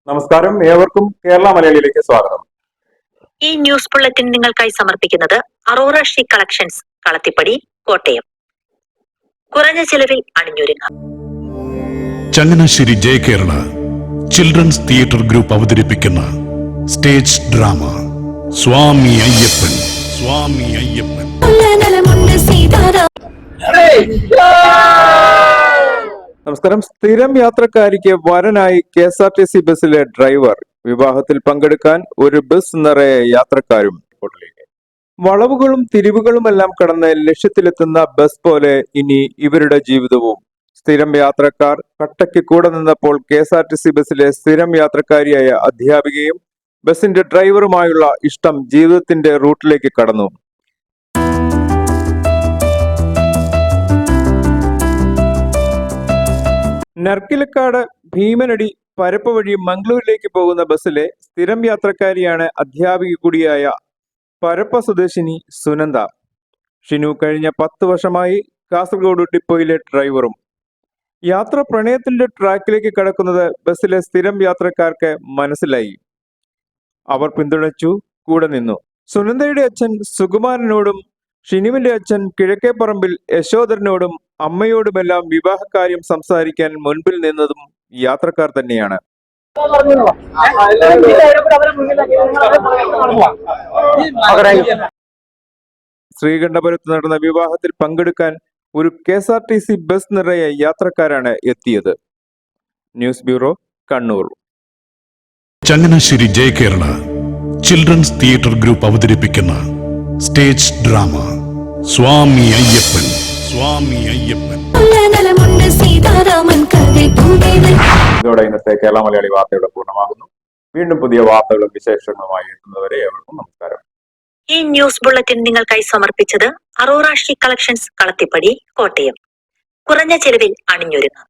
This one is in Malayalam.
നമസ്കാരം, ഏവർക്കും കേരള മലയാളിയിലേക്ക് സ്വാഗതം. ഈ ന്യൂസ് ബുള്ളറ്റിൻ നിങ്ങൾക്കായി സമർപ്പിക്കുന്നത് Aurora she collections, Kalathippadi, Kottayam. കുറഞ്ഞ ചെലവിൽ അണിഞ്ഞൊരുങ്ങാം. Changanassery Jaya Kerala children's theatre group അവതരിപ്പിക്കുന്ന സ്റ്റേജ് ഡ്രാമ സ്വാമി അയ്യപ്പൻ. സ്വാമി അയ്യപ്പൻ. നമസ്കാരം. സ്ഥിരം യാത്രക്കാരിക്ക് വരനായി KSRTC ബസ്സിലെ ഡ്രൈവർ. വിവാഹത്തിൽ പങ്കെടുക്കാൻ ഒരു ബസ് നിറയെ യാത്രക്കാരും. വളവുകളും തിരിവുകളുമെല്ലാം കടന്ന് ലക്ഷ്യത്തിലെത്തുന്ന ബസ് പോലെ ഇനി ഇവരുടെ ജീവിതവും. സ്ഥിരം യാത്രക്കാർ കട്ടയ്ക്ക് കൂടെ നിന്നപ്പോൾ KSRTC ബസ്സിലെ സ്ഥിരം യാത്രക്കാരിയായ അധ്യാപികയും ബസിന്റെ ഡ്രൈവറുമായുള്ള ഇഷ്ടം ജീവിതത്തിന്റെ റൂട്ടിലേക്ക് കടന്നു. നർക്കിലക്കാട് ഭീമനടി പരപ്പ് വഴി മംഗളൂരിലേക്ക് പോകുന്ന ബസ്സിലെ സ്ഥിരം യാത്രക്കാരിയാണ് അധ്യാപിക കൂടിയായ പരപ്പ സ്വദേശിനി സുനന്ദ. ഷിനു കഴിഞ്ഞ 10 വർഷമായി കാസർഗോഡ് ഡിപ്പോയിലെ ഡ്രൈവറും. യാത്ര പ്രണയത്തിന്റെ ട്രാക്കിലേക്ക് കടക്കുന്നത് ബസ്സിലെ സ്ഥിരം യാത്രക്കാർക്ക് മനസ്സിലായി. അവർ പിന്തുണച്ചു, കൂടെ നിന്നു. സുനന്ദയുടെ അച്ഛൻ സുകുമാരനോടും ഷിനുവിന്റെ അച്ഛൻ കിഴക്കേപ്പറമ്പിൽ യശോധരനോടും അമ്മയോടുമെല്ലാം വിവാഹകാര്യം സംസാരിക്കാൻ മുൻപിൽ നിന്നതും യാത്രക്കാർ തന്നെയാണ്. ശ്രീകണ്ഠപുരത്ത് നടന്ന വിവാഹത്തിൽ പങ്കെടുക്കാൻ ഒരു KSRTC ബസ് നിറയെ യാത്രക്കാരാണ് എത്തിയത്. News bureau, Kannur. Changanassery Jaya Kerala children's theatre group അവതരിപ്പിക്കുന്ന സ്റ്റേജ് ഡ്രാമ സ്വാമി അയ്യപ്പൻ. സ്വാമി അയ്യപ്പൻ. ഇതോടെ ഇന്നത്തെ കേരള മലയാളി വാർത്തയുടെ പൂർണ്ണമാകുന്നു. വീണ്ടും പുതിയ വാർത്തകളും വിശേഷങ്ങളുമായി എത്തുന്നവരെ ഏവർക്കും നമസ്കാരം. ഈ ന്യൂസ് ബുള്ളറ്റിൻ നിങ്ങൾക്കായി സമർപ്പിച്ചത് അറോറ ഷീ കളക്ഷൻസ്, കളത്തിപ്പടി, കോട്ടയം. കുറഞ്ഞ ചെലവിൽ അണിഞ്ഞൊരുങ്ങാം.